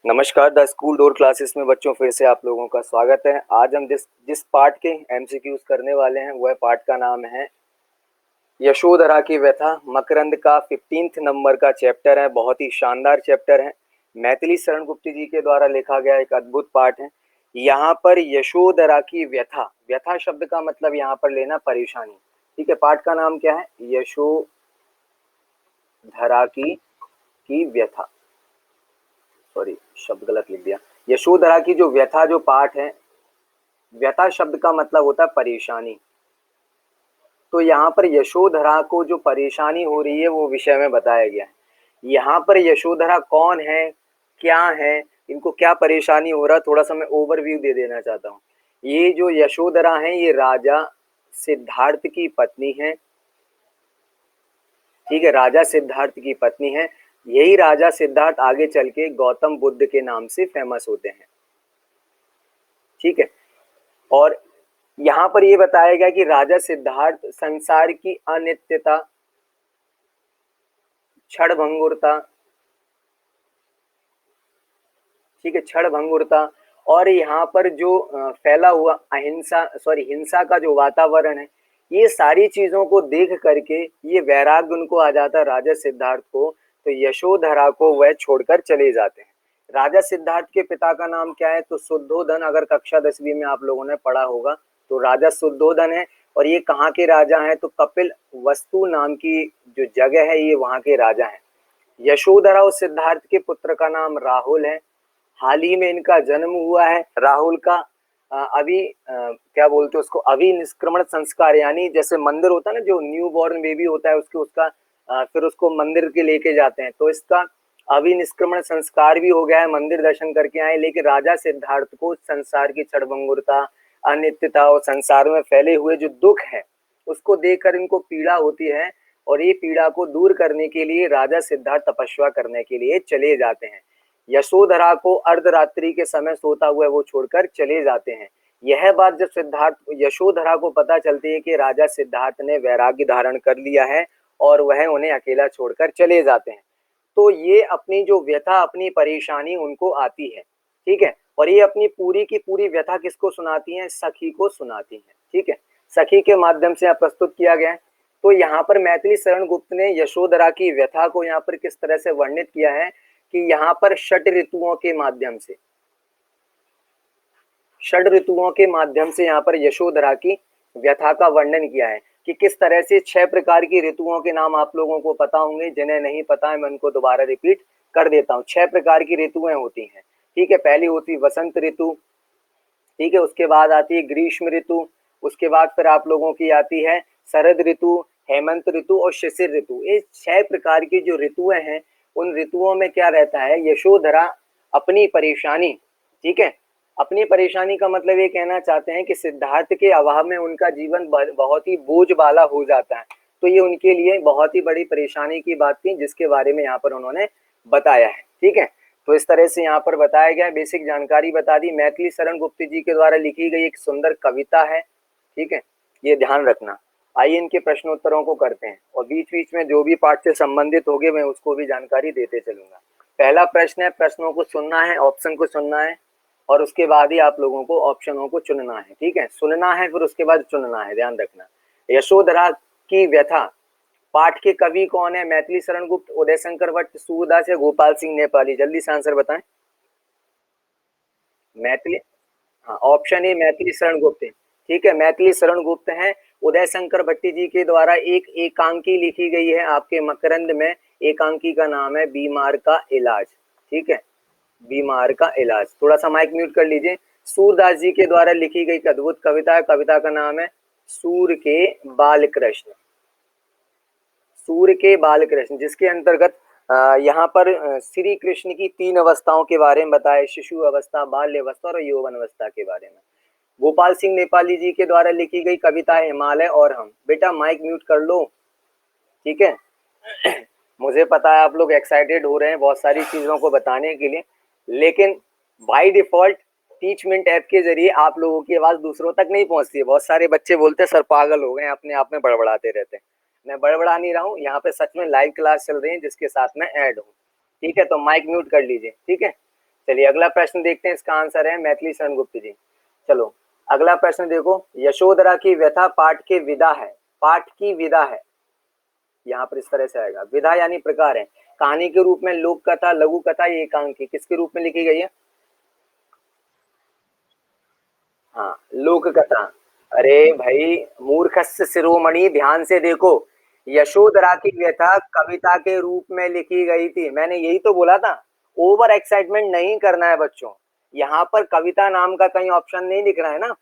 नमस्कार। The school door classes में बच्चों फिर से आप लोगों का स्वागत है। आज हम जिस जिस पार्ट के एमसीक्यूज करने वाले हैं वह पार्ट का नाम है यशोधरा की व्यथा। मकरंद का 15th नंबर का चैप्टर है। बहुत ही शानदार चैप्टर है। मैथिली शरण गुप्त जी के द्वारा लिखा गया एक अद्भुत पाठ है। यहाँ पर यशोधरा की व्यथा, व्यथा शब्द का मतलब यहाँ पर लेना परेशानी। ठीक है, पाठ का नाम क्या है? यशोधरा की व्यथा। सॉरी, शब्द गलत लिख दिया। यशोधरा की जो व्यथा, जो पाठ है, व्यथा शब्द का मतलब होता है परेशानी। तो यहाँ पर यशोधरा को जो परेशानी हो रही है वो विषय में बताया गया है। यहाँ पर यशोधरा कौन है, क्या है, इनको क्या परेशानी हो रहा है, थोड़ा सा मैं ओवरव्यू दे देना चाहता हूँ। ये जो यशोधरा है ये राजा सिद्धार्थ की पत्नी है। ठीक है, राजा सिद्धार्थ की पत्नी है। यही राजा सिद्धार्थ आगे चल के गौतम बुद्ध के नाम से फेमस होते हैं। ठीक है, और यहाँ पर ये बताया गया कि राजा सिद्धार्थ संसार की अनित्यता, क्षणभंगुरता, ठीक है, क्षणभंगुरता, और यहाँ पर जो फैला हुआ हिंसा का जो वातावरण है, ये सारी चीजों को देख करके ये वैराग्य उनको आ जाता है राजा सिद्धार्थ को। तो यशोधरा को वह छोड़कर चले जाते हैं। राजा सिद्धार्थ के पिता का नाम क्या है? तो शुद्धोधन। अगर कक्षा 10वीं में आप लोगों ने पढ़ा होगा तो राजा शुद्धोधन है। और ये कहाँ के राजा हैं? तो कपिल वस्तु नाम की जो जगह है ये वहाँ के राजा हैं। यशोधरा और सिद्धार्थ के पुत्र का नाम राहुल है। हाल ही में इनका जन्म हुआ है। राहुल का क्या बोलते हैं उसको, अभी निष्क्रमण संस्कार, यानी जैसे मंदिर होता है ना, जो न्यू बॉर्न बेबी होता है उसका फिर उसको मंदिर के लेके जाते हैं, तो इसका अभी निष्क्रमण संस्कार भी हो गया है, मंदिर दर्शन करके आए। लेकिन राजा सिद्धार्थ को संसार की क्षणभंगुरता, अनित्यता और संसार में फैले हुए जो दुख है उसको देखकर इनको पीड़ा होती है। और ये पीड़ा को दूर करने के लिए राजा सिद्धार्थ तपस्या करने के लिए चले जाते हैं। यशोधरा को अर्धरात्रि के समय सोता हुआ वो छोड़कर चले जाते हैं। यह बात जब सिद्धार्थ यशोधरा को पता चलती है कि राजा सिद्धार्थ ने वैराग्य धारण कर लिया है और वह उन्हें अकेला छोड़कर चले जाते हैं, तो ये अपनी जो व्यथा, अपनी परेशानी उनको आती है। ठीक है, और ये अपनी पूरी की पूरी व्यथा किसको सुनाती हैं? सखी को सुनाती हैं। ठीक है, सखी के माध्यम से प्रस्तुत किया गया है। तो यहाँ पर मैथिली शरण गुप्त ने यशोधरा की व्यथा को यहाँ पर किस तरह से वर्णित किया है कि यहाँ पर षट ऋतुओं के माध्यम से, षड ऋतुओं के माध्यम से यहाँ पर यशोधरा की व्यथा का वर्णन किया है कि किस तरह से 6 प्रकार की ऋतुओं के नाम आप लोगों को पता होंगे। जिन्हें नहीं पता है मैं उनको दोबारा रिपीट कर देता हूँ। 6 प्रकार की ऋतुएं होती हैं। ठीक है, पहली होती है वसंत ऋतु। ठीक है, उसके बाद आती है ग्रीष्म ऋतु। उसके बाद फिर आप लोगों की आती है शरद ऋतु, हेमंत ऋतु और शिशिर ऋतु। ये 6 प्रकार की जो ऋतुएं हैं, उन ऋतुओं में क्या रहता है? यशोधरा अपनी परेशानी, ठीक है, अपनी परेशानी का मतलब ये कहना चाहते हैं कि सिद्धार्थ के अभाव में उनका जीवन बहुत ही बोझ वाला हो जाता है। तो ये उनके लिए बहुत ही बड़ी परेशानी की बात थी, जिसके बारे में यहाँ पर उन्होंने बताया है। ठीक है, तो इस तरह से यहाँ पर बताया गया, बेसिक जानकारी बता दी। मैथिली शरण गुप्त जी के द्वारा लिखी गई एक सुंदर कविता है। ठीक है, ये ध्यान रखना। आइए इनके प्रश्नोत्तरों को करते हैं, और बीच बीच में जो भी पाठ से संबंधित होंगे मैं उसको भी जानकारी देते चलूंगा। पहला प्रश्न है, प्रश्नों को सुनना है, ऑप्शन को सुनना है, और उसके बाद ही आप लोगों को ऑप्शनों को चुनना है। ठीक है, सुनना है फिर उसके बाद चुनना है, ध्यान रखना। यशोधरा की व्यथा पाठ के कवि कौन है? मैथिली शरण गुप्त, उदय शंकर भट्ट, सूरदास या गोपाल सिंह नेपाली? जल्दी से आंसर बताएं। मैथिली, हाँ, ऑप्शन ए मैथिली शरण गुप्त है। ठीक है, मैथिली शरण गुप्त हैं। उदय शंकर भट्टी जी के द्वारा एक एकांकी लिखी गई है आपके मकरंद में। एकांकी का नाम है बीमार का इलाज। ठीक है, बीमार का इलाज। थोड़ा सा माइक म्यूट कर लीजिए। सूरदास जी के द्वारा लिखी गई एक अद्भुत कविता है, कविता का नाम है सूर के बाल कृष्ण। सूर्य के बाल कृष्ण, जिसके अंतर्गत यहाँ पर श्री कृष्ण की 3 अवस्थाओं के बारे में बताया, शिशु अवस्था, बाल्य अवस्था और यौवन अवस्था के बारे में। गोपाल सिंह नेपाली जी के द्वारा लिखी गई कविता है हिमालय और हम। बेटा माइक म्यूट कर लो। ठीक है मुझे पता है आप लोग एक्साइटेड हो रहे हैं बहुत सारी चीजों को बताने के लिए, लेकिन बाय डिफॉल्ट टीचमेंट ऐप के जरिए आप लोगों की आवाज दूसरों तक नहीं पहुंचती है। बहुत सारे बच्चे बोलते हैं सर पागल हो गए, अपने आप में बड़बड़ाते रहते हैं। मैं बड़बड़ा नहीं रहा हूँ, यहाँ पे सच में लाइव क्लास चल रही है जिसके साथ मैं ऐड हूँ। ठीक है, तो माइक म्यूट कर लीजिए। ठीक है, चलिए अगला प्रश्न देखते हैं, इसका आंसर है मैथिली शरण गुप्त जी। चलो अगला प्रश्न देखो, यशोधरा की व्यथा पाठ के विदा है, पाठ की विदा है, यहाँ पर इस तरह से आएगा। विधा यानी प्रकार है, कहानी के रूप में, लोक कथा, लघु कथा, ये एकांकी किसके रूप में लिखी गई है? हाँ लोक कथा। अरे भाई मूर्खस्य शिरोमणि, ध्यान से देखो, यशोधरा की व्यथा कविता के रूप में लिखी गई थी, मैंने यही तो बोला था। ओवर एक्साइटमेंट नहीं करना है बच्चों, यहाँ पर कविता नाम का कहीं ऑप्शन नहीं दिख रहा है ना,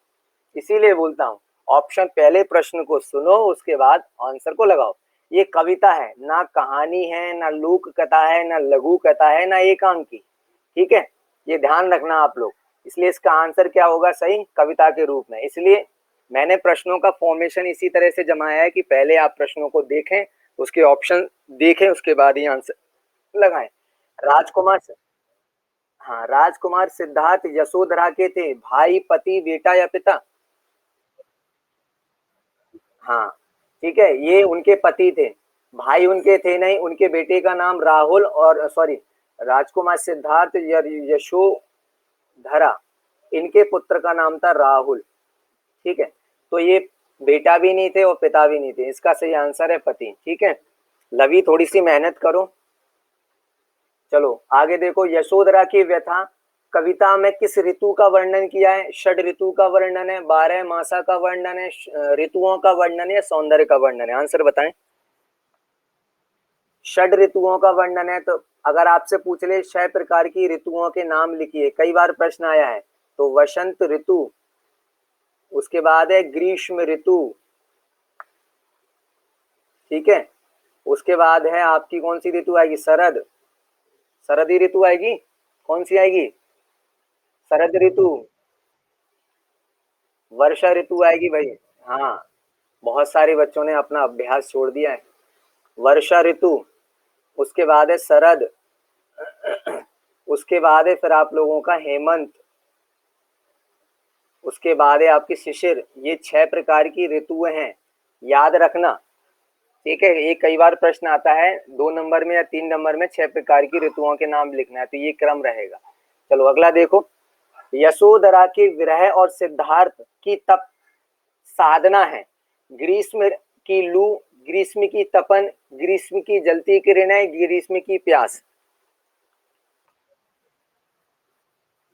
इसीलिए बोलता हूँ। ऑप्शन, पहले प्रश्न को सुनो उसके बाद आंसर को लगाओ। ये कविता है, ना कहानी है, ना लोक कथा है, ना लघु कथा है, ना एकांकी, ठीक है, ये ध्यान रखना आप लोग। इसलिए इसका आंसर क्या होगा सही, कविता के रूप में। इसलिए मैंने प्रश्नों का फॉर्मेशन इसी तरह से जमाया है कि पहले आप प्रश्नों को देखें, उसके ऑप्शन देखें, उसके बाद ही आंसर लगाएं। राजकुमार, हाँ राजकुमार सिद्धार्थ यशोधरा के थे भाई, पति, बेटा या पिता? हाँ ठीक है, ये उनके पति थे, भाई उनके थे नहीं। उनके बेटे का नाम राहुल, और सॉरी राजकुमार सिद्धार्थ यशोधरा, इनके पुत्र का नाम था राहुल, ठीक है। तो ये बेटा भी नहीं थे और पिता भी नहीं थे, इसका सही आंसर है पति, ठीक है। लवी थोड़ी सी मेहनत करो। चलो आगे देखो, यशोधरा की व्यथा कविता में किस ऋतु का वर्णन किया है? षड ऋतु का वर्णन है, 12 मासा का वर्णन है, ऋतुओं का वर्णन है, सौंदर्य का वर्णन है? आंसर बताएं। षड ऋतुओं का वर्णन है, तो अगर आपसे पूछ ले 6 प्रकार की ऋतुओं के नाम लिखिए, कई बार प्रश्न आया है, तो वसंत ऋतु, उसके बाद है ग्रीष्म ऋतु, ठीक है, उसके बाद है आपकी कौन सी ऋतु आएगी? शरद, शरदी ऋतु आएगी। कौन सी आएगी? शरद ऋतु। वर्षा ऋतु आएगी भाई। हाँ, बहुत सारे बच्चों ने अपना अभ्यास छोड़ दिया है। वर्षा ऋतु, उसके बाद है शरद, उसके बाद है फिर आप लोगों का हेमंत, उसके बाद है आपकी शिशिर। ये 6 प्रकार की ऋतुएं हैं, याद रखना, ठीक है। ये कई बार प्रश्न आता है 2 नंबर में या 3 नंबर में, 6 प्रकार की ऋतुओं के नाम लिखना है, तो ये क्रम रहेगा। चलो अगला देखो, यशोधरा के विरह और सिद्धार्थ की तप साधना है, ग्रीष्म की लू, ग्रीष्म की तपन, ग्रीष्म की जलती किरणें, ग्रीष्म की प्यास।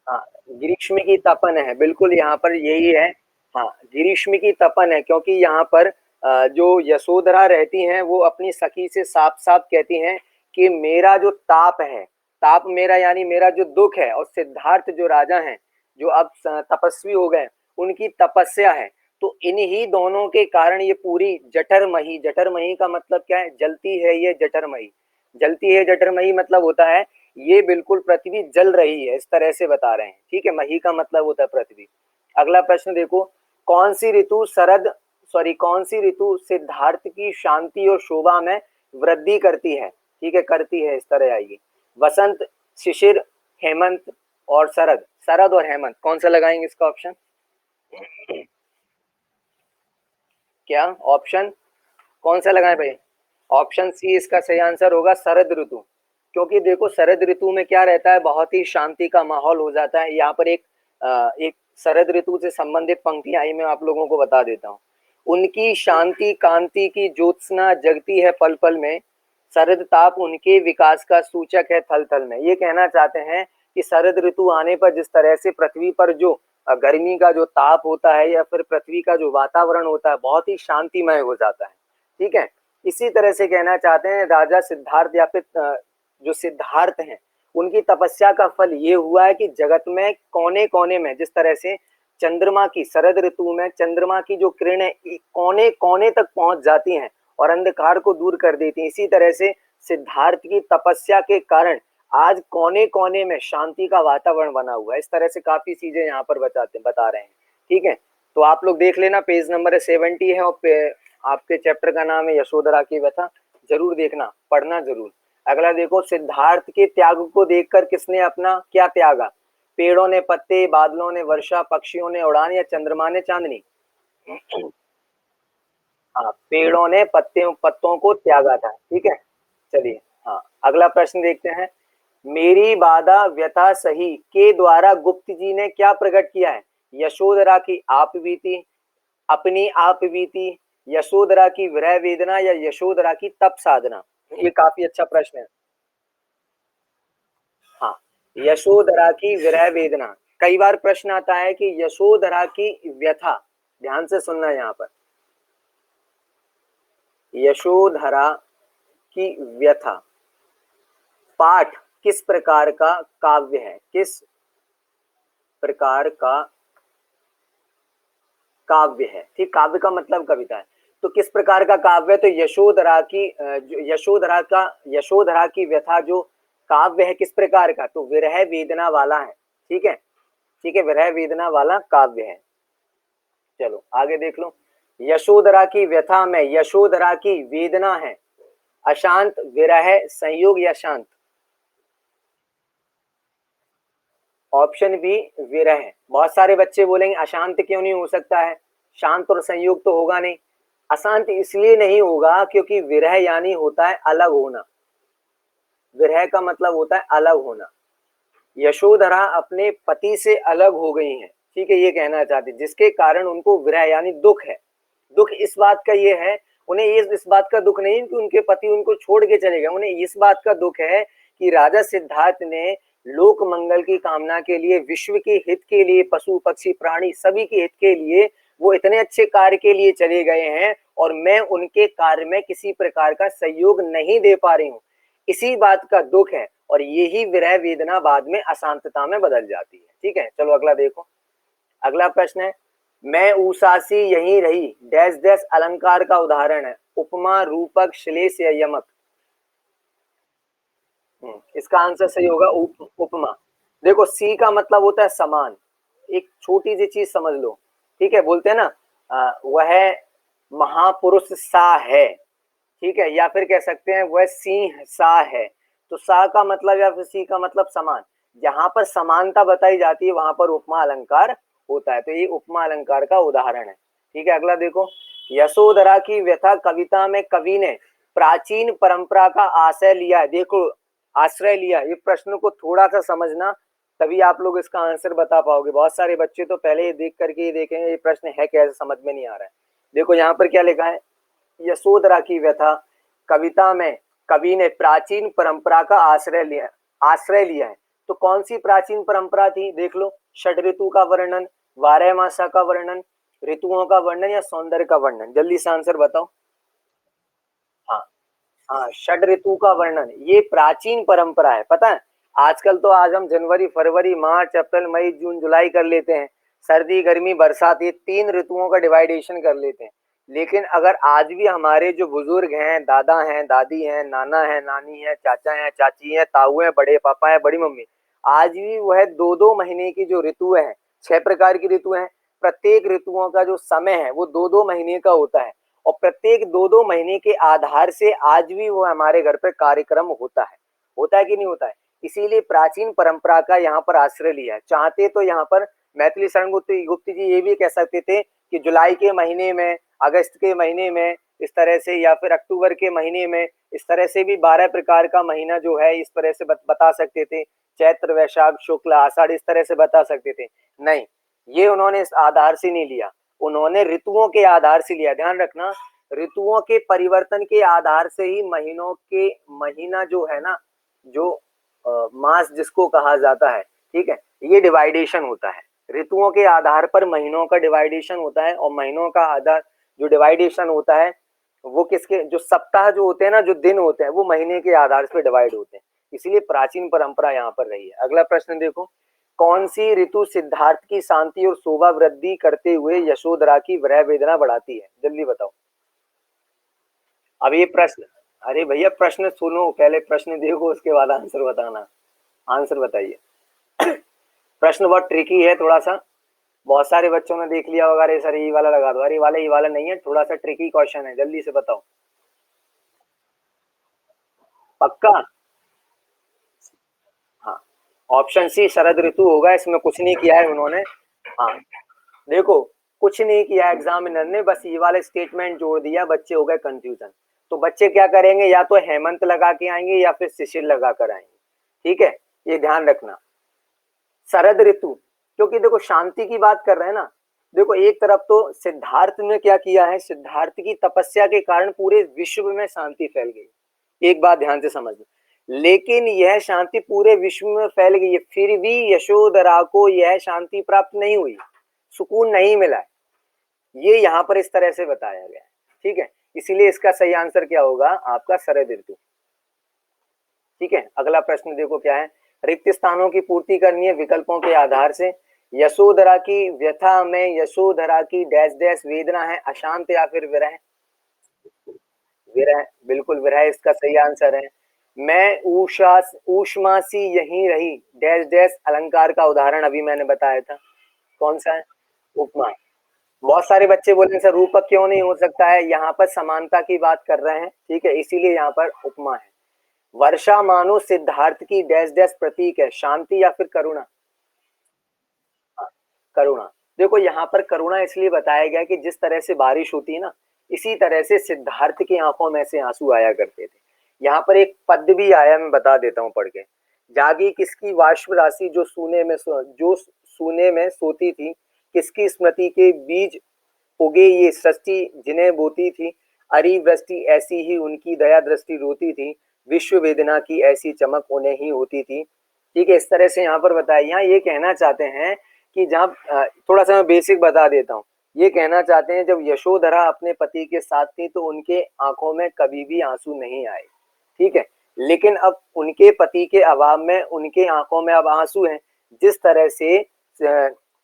हाँ ग्रीष्म की तपन है, बिल्कुल यहाँ पर यही है। हाँ ग्रीष्म की तपन है, क्योंकि यहाँ पर जो यशोधरा रहती हैं वो अपनी सखी से साफ साफ कहती हैं कि मेरा जो ताप है, ताप मेरा यानी मेरा जो दुख है, और सिद्धार्थ जो राजा हैं, जो अब तपस्वी हो गए, उनकी तपस्या है। तो इन्हीं दोनों के कारण ये पूरी जठरमही, जठरमही का मतलब क्या है? जलती है ये जठरमही, जलती है जठरमही मतलब होता है ये बिल्कुल पृथ्वी जल रही है, इस तरह से बता रहे हैं, ठीक है। मही का मतलब होता है पृथ्वी। अगला प्रश्न देखो, कौन सी ऋतु शरद, सॉरी कौन सी ऋतु सिद्धार्थ की शांति और शोभा में वृद्धि करती है? ठीक है, करती है, इस तरह आएगी। वसंत, शिशिर, हेमंत और शरद, शरद और हेमंत, कौन सा लगाएंगे इसका ऑप्शन? क्या ऑप्शन कौन सा लगाएं भाई? ऑप्शन सी इसका सही आंसर होगा, शरद ऋतु। क्योंकि देखो शरद ऋतु में क्या रहता है, बहुत ही शांति का माहौल हो जाता है। यहाँ पर एक शरद ऋतु से संबंधित पंक्ति आई, मैं आप लोगों को बता देता हूँ। उनकी शांति कांति की ज्योत्सना जगती है पल पल में, शरद ताप उनके विकास का सूचक है थल थल में। ये कहना चाहते हैं कि शरद ऋतु आने पर जिस तरह से पृथ्वी पर जो गर्मी का जो ताप होता है, या फिर पृथ्वी का जो वातावरण होता है, बहुत ही शांतिमय हो जाता है, ठीक है। इसी तरह से कहना चाहते हैं राजा सिद्धार्थ, या फिर जो सिद्धार्थ हैं, उनकी तपस्या का फल ये हुआ है कि जगत में कोने कोने में, जिस तरह से चंद्रमा की, शरद ऋतु में चंद्रमा की जो किरणें कोने कोने तक पहुंच जाती हैं और अंधकार को दूर कर देती हैं, इसी तरह से सिद्धार्थ की तपस्या के कारण आज कोने कोने में शांति का वातावरण बना हुआ है। इस तरह से काफी चीजें यहाँ पर बता रहे हैं, ठीक है। तो आप लोग देख लेना, पेज नंबर 70 है, और आपके चैप्टर का नाम है यशोधरा की व्यथा, जरूर देखना, पढ़ना जरूर। अगला देखो, सिद्धार्थ के त्याग को देखकर किसने अपना क्या त्यागा? पेड़ों ने पत्ते, बादलों ने वर्षा, पक्षियों ने उड़ान, या चंद्रमा ने चांदनी? हाँ पेड़ों ने पत्तों को त्यागा था, ठीक है। चलिए हाँ अगला प्रश्न देखते हैं, मेरी बाधा व्यथा सही के द्वारा गुप्त जी ने क्या प्रकट किया है? यशोधरा की आप बीती, अपनी आप बीती, यशोधरा की विरह वेदना या यशोधरा की तप साधना? ये काफी अच्छा प्रश्न है। हाँ, यशोधरा की विरह वेदना। कई बार प्रश्न आता है कि यशोधरा की व्यथा, ध्यान से सुनना यहाँ पर, यशोधरा की व्यथा पाठ किस प्रकार का काव्य है? किस प्रकार का काव्य है? ठीक, काव्य का मतलब कविता है। तो किस प्रकार का काव्य है? तो यशोधरा की यशोधरा की व्यथा जो काव्य है किस प्रकार का? तो विरह वेदना वाला है। ठीक है, ठीक है, विरह वेदना वाला काव्य है। चलो आगे देख लो। यशोधरा की व्यथा में यशोधरा की वेदना है अशांत, विरह, संयोग या शांत? ऑप्शन बी विरह। बहुत सारे बच्चे बोलेंगे अशांत क्यों नहीं हो सकता है, शांत और संयोग तो होगा नहीं। अशांत इसलिए नहीं होगा क्योंकि विरह यानी होता है अलग होना, विरह का मतलब होता है अलग होना। यशोधरा अपने पति से अलग हो गई हैं, ठीक है, ये कहना चाहती, जिसके कारण उनको विरह यानी दुख है। दुख इस बात का ये है, उन्हें ये इस बात का दुख नहीं कि उनके पति उनको छोड़ के चले गए, उन्हें इस बात का दुख है कि राजा सिद्धार्थ ने लोक मंगल की कामना के लिए, विश्व के हित के लिए, पशु पक्षी प्राणी सभी के हित के लिए वो इतने अच्छे कार्य के लिए चले गए हैं और मैं उनके कार्य में किसी प्रकार का सहयोग नहीं दे पा रही हूँ, इसी बात का दुख है और यही विरह वेदना बाद में अशांतता में बदल जाती है। ठीक है, चलो अगला देखो। अगला प्रश्न है, मैं उषासी यहीं रही डैश डैश अलंकार का उदाहरण है, उपमा, रूपक, श्लेष या यमक? इसका आंसर सही होगा उपमा। देखो सी का मतलब होता है समान, एक छोटी सी चीज समझ लो। ठीक है, बोलते हैं ना वह महापुरुष सा है, ठीक है, या फिर कह सकते हैं वह सिंह सा है। तो सा का मतलब या फिर सी का मतलब समान, जहां पर समानता बताई जाती है वहां पर उपमा अलंकार होता है, तो ये उपमा अलंकार का उदाहरण है। ठीक है, अगला देखो। यशोधरा की व्यथा कविता में कवि ने प्राचीन परंपरा का आश्रय लिया है। देखो आश्रय लिया, ये प्रश्न को थोड़ा सा समझना तभी आप लोग इसका आंसर बता पाओगे। बहुत सारे बच्चे तो पहले ही देख करके ही देखेंगे ये प्रश्न है कैसे, समझ में नहीं आ रहा है। देखो यहाँ पर क्या लिखा है, यशोधरा की व्यथा कविता में कवि ने प्राचीन परंपरा का आश्रय लिया है। तो कौन सी प्राचीन परंपरा थी? देख लो, षड ऋतु का वर्णन, बारह मासा का वर्णन, ऋतुओं का वर्णन या सौंदर्य का वर्णन? जल्दी से आंसर बताओ। हाँ, हाँ, षड ऋतु का वर्णन ये प्राचीन परंपरा है। पता है आजकल तो आज हम जनवरी फरवरी मार्च अप्रैल मई जून जुलाई कर लेते हैं, सर्दी गर्मी बरसात, ये तीन ऋतुओं का डिवाइडेशन कर लेते हैं। लेकिन अगर आज भी हमारे जो बुजुर्ग हैं, दादा हैं, दादी हैं, नाना है, नानी है, चाचा है, चाची है, ताऊ है, बड़े पापा है, बड़ी मम्मी, आज भी वह दो दो महीने की जो ऋतु है, 6 प्रकार की ऋतु है, प्रत्येक ऋतुओं का जो समय है वो दो दो महीने का होता है और प्रत्येक दो दो महीने के आधार से आज भी वो हमारे घर पे कार्यक्रम होता है कि नहीं होता है। इसीलिए प्राचीन परंपरा का यहाँ पर आश्रय लिया है। चाहते तो यहाँ पर मैथिली शरण गुप्त जी ये भी कह सकते थे कि जुलाई के महीने में, अगस्त के महीने में, इस तरह से, या फिर अक्टूबर के महीने में, इस तरह से भी 12 प्रकार का महीना जो है इस तरह से बता सकते थे, चैत्र वैशाख शुक्ल आषाढ़ इस तरह से बता सकते थे। नहीं, ये उन्होंने इस आधार से नहीं लिया, उन्होंने ऋतुओं के आधार से लिया। ध्यान रखना, ऋतुओं के परिवर्तन के आधार से ही महीनों के महीना जो है ना, जो मास जिसको कहा जाता है, ठीक है, ये डिवाइडेशन होता है। ऋतुओं के आधार पर महीनों का डिवाइडेशन होता है और महीनों का आधार जो डिवाइडेशन होता है वो किसके, जो सप्ताह जो होते हैं ना, जो दिन होते हैं वो महीने के आधार पर डिवाइड होते हैं। इसलिए प्राचीन परंपरा यहाँ पर रही है। अगला प्रश्न देखो, कौन सी ऋतु सिद्धार्थ की शांति और शोभा वृद्धि करते हुए यशोधरा की विरह वेदना बढ़ाती है? जल्दी बताओ। अब ये प्रश्न, अरे भैया प्रश्न सुनो, पहले प्रश्न देखो उसके बाद आंसर बताना। आंसर बताइए। प्रश्न बहुत ट्रिकी है थोड़ा सा, बहुत सारे बच्चों ने देख लिया होगा, अरे सर ये वाला लगा दो, अरे ये वाला नहीं है, थोड़ा सा ट्रिकी क्वेश्चन है, जल्दी से बताओ। पक्का? हाँ, ऑप्शन सी शरद ऋतु होगा, इसमें कुछ नहीं किया है उन्होंने। हाँ, देखो कुछ नहीं किया एग्जामिनर ने, बस ये वाला स्टेटमेंट जोड़ दिया, बच्चे हो गए कंफ्यूजन। तो बच्चे क्या करेंगे, या तो हेमंत लगा के आएंगे या फिर शिशिर लगा कर आएंगे। ठीक है, ये ध्यान रखना। शरद ऋतु, क्योंकि देखो शांति की बात कर रहे हैं ना, देखो एक तरफ तो सिद्धार्थ ने क्या किया है, सिद्धार्थ की तपस्या के कारण पूरे विश्व में शांति फैल गई। एक बात ध्यान से समझना, लेकिन यह शांति पूरे विश्व में फैल गई है, फिर भी यशोधरा को यह शांति प्राप्त नहीं हुई, सुकून नहीं मिला है। ये यहाँ पर इस तरह से बताया गया है, ठीक है। इसीलिए इसका सही आंसर क्या होगा आपका, शरद ऋतु। ठीक है, अगला प्रश्न देखो क्या है। रिक्त स्थानों की पूर्ति करनी है विकल्पों के आधार से। यशोधरा की व्यथा में यशोधरा की डैश डैश वेदना है, अशांत या फिर विरह? विरह, बिल्कुल विरह इसका सही आंसर है। मैं ऊषा ऊष्मा सी यहीं रही, डैश डैश अलंकार का उदाहरण अभी मैंने बताया था, कौन सा है, उपमा। बहुत सारे बच्चे बोलेंगे सर रूपक क्यों नहीं हो सकता है, यहाँ पर समानता की बात कर रहे हैं, ठीक है, इसीलिए यहाँ पर उपमा है। वर्षा मानो सिद्धार्थ की डैश डैश प्रतीक है, शांति या फिर करुणा? हाँ, करुणा। देखो यहाँ पर करुणा इसलिए बताया गया कि जिस तरह से बारिश होती है ना, इसी तरह से सिद्धार्थ की आंखों में से आंसू आया करते थे। यहाँ पर एक पद भी आया, मैं बता देता हूँ पढ़ के। जागी किसकी वाष्प राशि जो सूने में सोती थी, किसकी स्मृति के बीज उगे ये सृष्टि जिन्हें बोती थी, अरी वृष्टि ऐसी ही उनकी दया दृष्टि रोती थी, विश्व वेदना की ऐसी चमक उन्हें ही होती थी। ठीक है, इस तरह से यहाँ पर बताया। यहाँ ये कहना चाहते हैं कि जहाँ थोड़ा सा मैं बेसिक बता देता हूँ, ये कहना चाहते हैं जब यशोधरा अपने पति के साथ थी तो उनके आंखों में कभी भी आंसू नहीं आए, ठीक है, लेकिन अब उनके पति के अभाव में उनके आंखों में अब आंसू हैं। जिस तरह से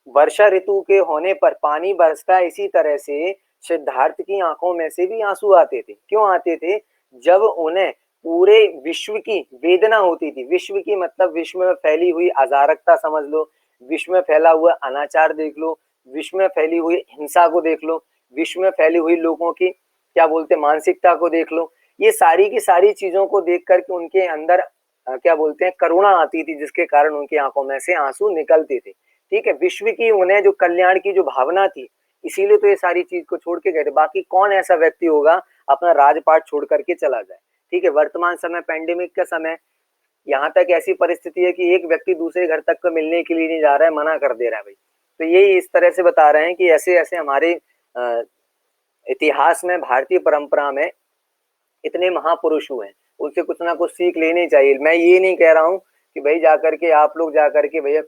वर्षा ऋतु के होने पर पानी बरसता है, इसी तरह से सिद्धार्थ की आंखों में से भी आंसू आते थे। क्यों आते थे? जब उन्हें पूरे विश्व की वेदना होती थी। विश्व की मतलब विश्व में फैली हुई अराजकता समझ लो, विश्व में फैला हुआ अनाचार देख लो, विश्व में फैली हुई हिंसा को देख लो, विश्व में फैली हुई लोगों की क्या बोलते मानसिकता को देख लो। ये सारी की सारी चीजों को देख करके उनके अंदर क्या बोलते हैं करुणा आती थी, जिसके कारण उनकी आंखों में से आंसू निकलते थे। ठीक है, विश्व की उन्हें जो कल्याण की जो भावना थी, इसीलिए तो ये सारी चीज को छोड़ के गए थे। बाकी कौन ऐसा व्यक्ति होगा अपना राजपाट छोड़ करके चला जाए। ठीक है, वर्तमान समय पैंडेमिक का समय, यहाँ तक ऐसी परिस्थिति है कि एक व्यक्ति दूसरे घर तक को मिलने के लिए नहीं जा रहा है, मना कर दे रहा है भाई। तो ये इस तरह से बता रहे हैं कि ऐसे ऐसे हमारे इतिहास में, भारतीय परंपरा में इतने महापुरुष हुए हैं, उनसे कुछ ना कुछ सीख लेनी चाहिए। मैं ये नहीं कह रहा हूँ कि भाई जाकर के आप लोग जाकर के भैया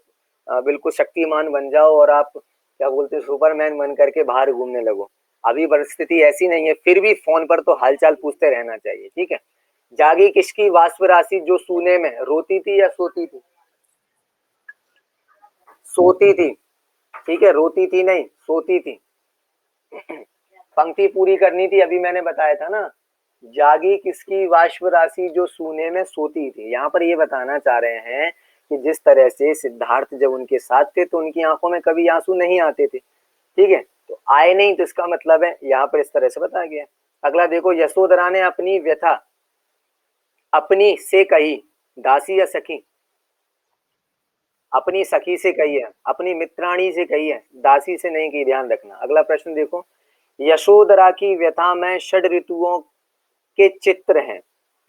बिल्कुल शक्तिमान बन जाओ और आप क्या बोलते सुपरमैन बन करके बाहर घूमने लगो। अभी परिस्थिति ऐसी नहीं है, फिर भी फोन पर तो हालचाल पूछते रहना चाहिए। ठीक है, जागी किसकी वाष्प राशि जो सूने में रोती थी या सोती थी? सोती थी। ठीक है, रोती थी नहीं, सोती थी। पंक्ति पूरी करनी थी, अभी मैंने बताया था ना, जागी किसकी वाष्प राशि जो सूने में सोती थी। यहाँ पर ये बताना चाह रहे हैं कि जिस तरह से सिद्धार्थ जब उनके साथ थे तो उनकी आंखों में कभी आंसू नहीं आते थे। ठीक है, तो आए नहीं तो इसका मतलब है यहाँ पर इस तरह से बताया गया। अगला देखो, यशोधरा ने अपनी व्यथा अपनी से कही, दासी या सखी? अपनी सखी से कही है, अपनी मित्राणी से कही है, दासी से नहीं की, ध्यान रखना। अगला प्रश्न देखो, यशोधरा की व्यथा में षड ऋतुओं के चित्र हैं।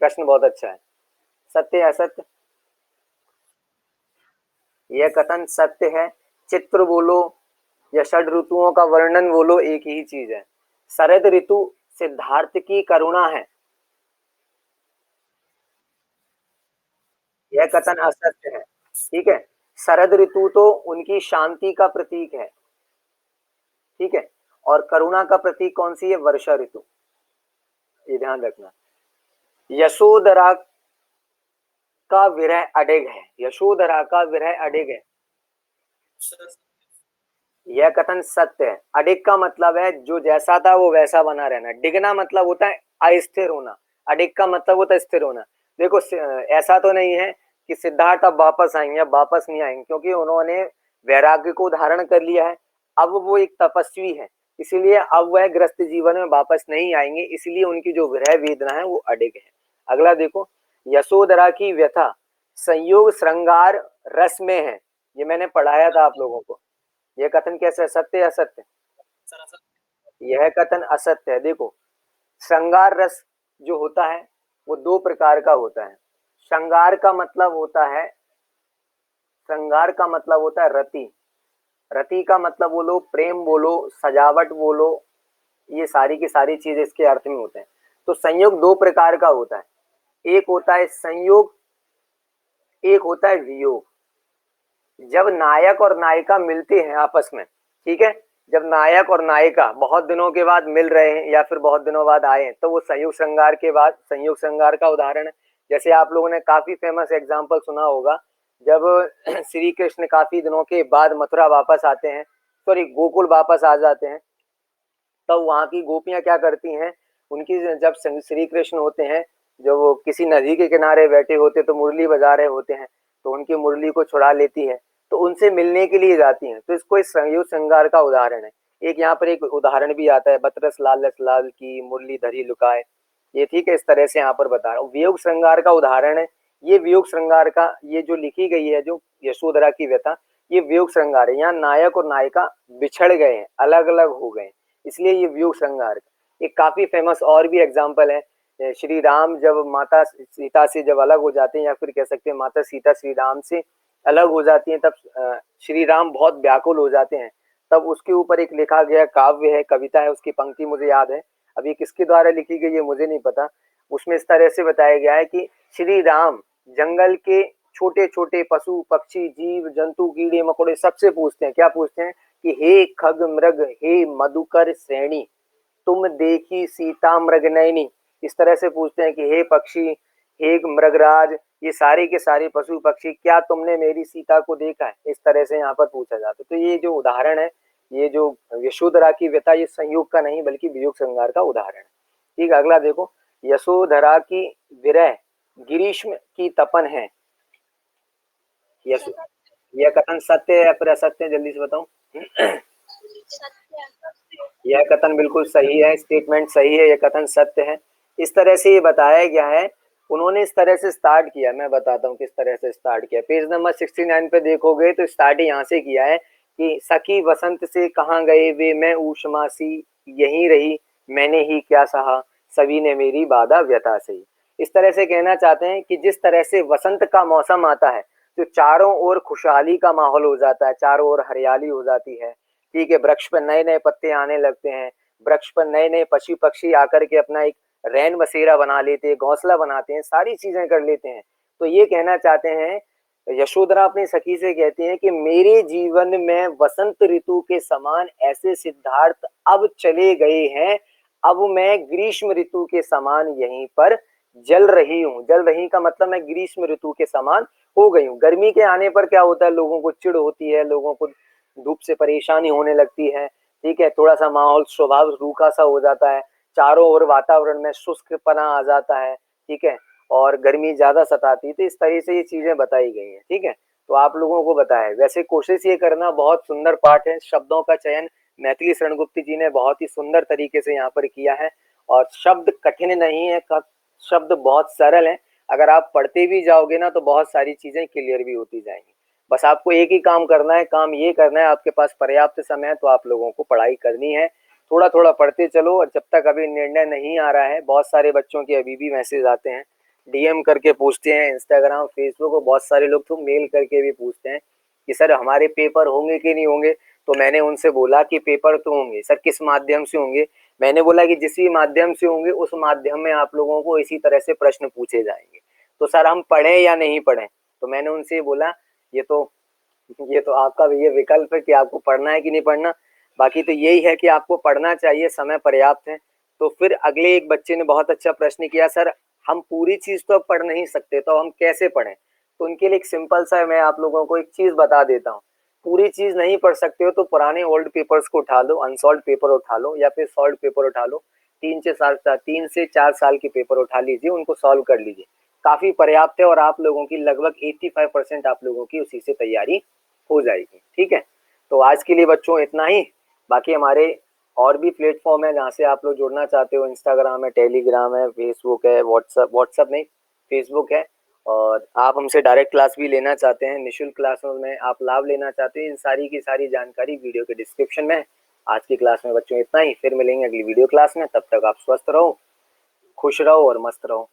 प्रश्न बहुत अच्छा है, सत्य है असत्य? यह कथन सत्य है। चित्र बोलो या षड ऋतुओं का वर्णन बोलो, एक ही चीज है। शरद ऋतु सिद्धार्थ की करुणा है, यह कथन असत्य है। ठीक है, शरद ऋतु तो उनकी शांति का प्रतीक है। ठीक है, और करुणा का प्रतीक कौन सी है? वर्षा ऋतु, ये ध्यान रखना। यशोधरा का विरह अडिग है, यशोधरा का विरह अडिग है, यह कथन सत्य है। अडिग का मतलब है जो जैसा था वो वैसा बना रहना, डिगना मतलब होता है अस्थिर होना, अडिग का मतलब होता है स्थिर होना। देखो ऐसा तो नहीं है कि सिद्धार्थ अब वापस आएंगे, अब वापस नहीं आएंगे, क्योंकि उन्होंने वैराग्य को धारण कर लिया है। अब वो एक तपस्वी है, इसीलिए अब वह ग्रस्त जीवन में वापस नहीं आएंगे, इसलिए उनकी जो विरह वेदना है वो अडिग है। अगला देखो, यशोधरा की व्यथा संयोग श्रृंगार रस में है, ये मैंने पढ़ाया था आप लोगों को। यह कथन कैसे, सत्य या असत्य? यह कथन असत्य है। देखो, श्रृंगार रस जो होता है वो दो प्रकार का होता है। श्रृंगार का मतलब होता है, श्रृंगार का मतलब होता है रति। रति का मतलब बोलो, प्रेम बोलो, सजावट बोलो, ये सारी की सारी चीज इसके अर्थ में होते हैं। तो संयोग दो प्रकार का होता है, एक होता है संयोग, एक होता है वियोग। जब नायक और नायिका मिलते हैं आपस में, ठीक है, जब नायक और नायिका बहुत दिनों के बाद मिल रहे हैं या फिर बहुत दिनों बाद आए हैं, तो वो संयोग श्रृंगार के बाद संयोग श्रृंगार का उदाहरण है। जैसे आप लोगों ने काफी फेमस एग्जाम्पल सुना होगा, जब श्री कृष्ण काफी दिनों के बाद मथुरा वापस आते हैं, सॉरी गोकुल वापस आ जाते हैं, तब वहाँ की गोपियां क्या करती हैं, उनकी जब श्री कृष्ण होते हैं, जब वो किसी नदी के किनारे बैठे होते तो मुरली बजा रहे होते हैं, तो उनकी मुरली को छुड़ा लेती है, तो उनसे मिलने के लिए जाती हैं। तो इसको इस संयोग श्रृंगार का उदाहरण है। एक यहाँ पर एक उदाहरण भी आता है, बतरस लाल लाल की मुरली धरी लुकाए, ये ठीक है, इस तरह से यहाँ पर बता रहा हूँ। वियोग श्रृंगार का उदाहरण है ये, वियोग श्रृंगार का ये जो लिखी गई है, जो यशोधरा की व्यथा, ये वियोग श्रृंगार है। यहाँ नायक और नायिका बिछड़ गए हैं, अलग अलग हो गए हैं, इसलिए ये वियोग श्रृंगार। एक काफी फेमस और भी एग्जाम्पल है, श्री राम जब माता सीता से जब अलग हो जाते हैं, या फिर कह सकते हैं माता सीता श्री राम से अलग हो जाती हैं, तब श्री राम बहुत व्याकुल हो जाते हैं। तब उसके ऊपर एक लिखा गया काव्य है, कविता है, उसकी पंक्ति मुझे याद है, अभी किसके द्वारा लिखी गई है मुझे नहीं पता। उसमें इस तरह से बताया गया है कि श्री राम जंगल के छोटे छोटे पशु पक्षी जीव जंतु कीड़े मकोड़े सबसे पूछते हैं, क्या पूछते हैं कि हे खग मृग हे मधुकर श्रेणी तुम देखी सीता मृग नयनी। इस तरह से पूछते हैं कि हे पक्षी, हे मृगराज, ये सारे के सारे पशु पक्षी, क्या तुमने मेरी सीता को देखा है। इस तरह से यहाँ पर पूछा जाता है। तो ये जो उदाहरण है, ये जो यशोधरा की व्यथा, ये संयोग का नहीं बल्कि वियोग श्रृंगार का उदाहरण है। ठीक, अगला देखो, यशोधरा की विरह ग्रीष्म की तपन है। यशो यह कथन सत्य है या फिर असत्य है, जल्दी से बताओ। यह कथन बिल्कुल सही है, स्टेटमेंट सही है, यह कथन सत्य है। इस तरह से ये बताया गया है, उन्होंने इस तरह से स्टार्ट किया, मैं बताता हूँ किस तरह से स्टार्ट किया। पेज नंबर 69 पे देखोगे तो स्टार्ट यहाँ से किया है कि सखी वसंत से कहाँ गए वे, मैं ऊष्मा सी यहीं रही, मैंने ही क्या सहा, सभी ने मेरी बाधा व्यथा सही। इस तरह से कहना चाहते हैं कि जिस तरह से वसंत का मौसम आता है तो चारों ओर खुशहाली का माहौल हो जाता है, चारों ओर हरियाली हो जाती है, ठीक है, वृक्ष पर नए नए पत्ते आने लगते हैं, वृक्ष पर नए नए पशु पक्षी आकर के अपना एक रैन बसेरा बना लेते हैं, घोंसला बनाते हैं, सारी चीजें कर लेते हैं। तो ये कहना चाहते हैं, यशोधरा अपनी सखी से कहती हैं कि मेरे जीवन में वसंत ऋतु के समान ऐसे सिद्धार्थ अब चले गए हैं, अब मैं ग्रीष्म ऋतु के समान यहीं पर जल रही हूँ। जल रही का मतलब मैं ग्रीष्म ऋतु के समान हो गई हूँ। गर्मी के आने पर क्या होता है, लोगों को चिढ़ होती है, लोगों को धूप से परेशानी होने लगती है, ठीक है, थोड़ा सा माहौल स्वभाव रूखा सा हो जाता है, चारों ओर वातावरण में शुष्कपना आ जाता है, ठीक है, और गर्मी ज्यादा सताती है। तो इस तरह से ये चीजें बताई गई हैं, ठीक है। तो आप लोगों को बताया, वैसे कोशिश ये करना, बहुत सुंदर पाठ है, शब्दों का चयन मैथिली शरणगुप्त जी ने बहुत ही सुंदर तरीके से यहाँ पर किया है, और शब्द कठिन नहीं है, शब्द बहुत सरल है। अगर आप पढ़ते भी जाओगे ना तो बहुत सारी चीजें क्लियर भी होती जाएंगी। बस आपको एक ही काम करना है, काम ये करना है, आपके पास पर्याप्त समय है तो आप लोगों को पढ़ाई करनी है, थोड़ा थोड़ा पढ़ते चलो। और जब तक अभी निर्णय नहीं आ रहा है, बहुत सारे बच्चों के अभी भी मैसेज आते हैं, डीएम करके पूछते हैं, इंस्टाग्राम फेसबुक, और बहुत सारे लोग तो मेल करके भी पूछते हैं कि सर हमारे पेपर होंगे कि नहीं होंगे। तो मैंने उनसे बोला कि पेपर तो होंगे सर, किस माध्यम से होंगे। मैंने बोला कि जिस भी माध्यम से होंगे उस माध्यम में आप लोगों को इसी तरह से प्रश्न पूछे जाएंगे। तो सर हम पढ़ें या नहीं पढ़ें, तो मैंने उनसे बोला ये तो आपका ये विकल्प है कि आपको पढ़ना है कि नहीं पढ़ना। बाकी तो यही है कि आपको पढ़ना चाहिए, समय पर्याप्त है। तो फिर अगले एक बच्चे ने बहुत अच्छा प्रश्न किया, सर हम पूरी चीज तो अब पढ़ नहीं सकते, तो हम कैसे पढ़ें। तो उनके लिए एक सिंपल सा मैं आप लोगों को एक चीज बता देता हूँ। पूरी चीज नहीं पढ़ सकते हो तो पुराने ओल्ड पेपर्स को उठा लो, अनसॉल्व पेपर उठा लो या फिर सॉल्व पेपर उठा लो, 3 से 4 साल के पेपर उठा लीजिए, उनको सॉल्व कर लीजिए, काफी पर्याप्त है। और आप लोगों की लगभग 85% आप लोगों की उसी से तैयारी हो जाएगी, ठीक है। तो आज के लिए बच्चों इतना ही। बाकी हमारे और भी प्लेटफॉर्म है जहाँ से आप लोग जुड़ना चाहते हो, इंस्टाग्राम है, टेलीग्राम है, फेसबुक है, व्हाट्सअप नहीं, फेसबुक है। और आप हमसे डायरेक्ट क्लास भी लेना चाहते हैं, निःशुल्क क्लासों में आप लाभ लेना चाहते हैं, इन सारी की सारी जानकारी वीडियो के डिस्क्रिप्शन में है। आज की क्लास में बच्चों इतना ही, फिर मिलेंगे अगली वीडियो क्लास में। तब तक आप स्वस्थ रहो, खुश रहो और मस्त रहो।